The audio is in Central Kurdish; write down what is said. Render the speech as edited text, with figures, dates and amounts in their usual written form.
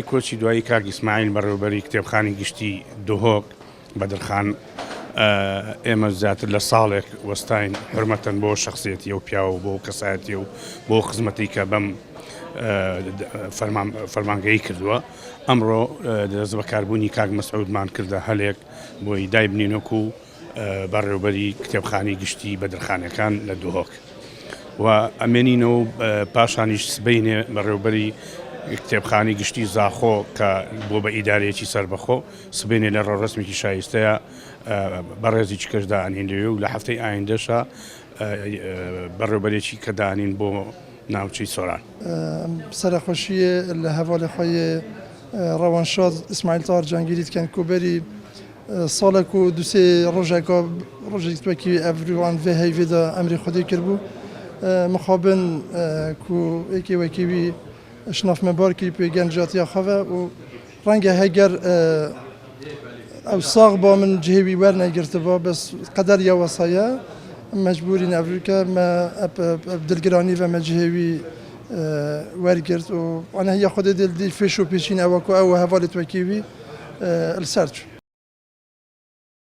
کۆچی دوایی کاک ئیسماعیل بەڕێوەبەری کتێبخانی گشتی دهۆک بەدرخان ئێمە زیاتر لە ساڵێک وەستاین حرمەتەن بۆ شخصیەتی و پیاوە بۆ کەسایەتی و بۆ خزمەتی کە بەم فەرمانگەی کردووە. ئەمڕۆ دەست بەکاربوونی کاک مەسعودمان کردە هەلێک بۆی دایبنینۆک و بەڕێوەبەری کتێبخانی گشتی بەدرخانەکان لە دهۆک و ئەمێنینەوە پاشانیش سبەینێ بەڕێوەبەری کتێبخانی گشتی زاخۆ کە بۆ بە ئیدارەیەکی سەربەخۆ سبێنێ لە ڕۆڕسمێکی شایستەیە بەڕێزی چکەشدا ئەنین لەوێ و لە هەفتەی ئایندەشە بەڕێوەبەرێکی کە دانین بۆ ناوچەی سۆران. سەرخۆشیە لە هەواڵی خۆی ڕەوانشاد ئیسماعیل تاڕ جانگیریت کەن کوبەری ساڵێک و دوسێ ڕۆژێکە ڕۆژێک توەکی ئەڤریوان vê heyvêda ئەمری خودی کردبوو مخابن ku êkê wekî wî şinafmebar kirî pê gencatiya xwe ve û renge heger ew sax ba min cihê wî wernegirtiba bes qeder ya wesaya mecbûrîn evrûke me dilgiranî ve me cihê wî wergirt û anehiya Xwedê dil dî fêş û pêşîn ew ku ew hevalê wekî wî li ser çû.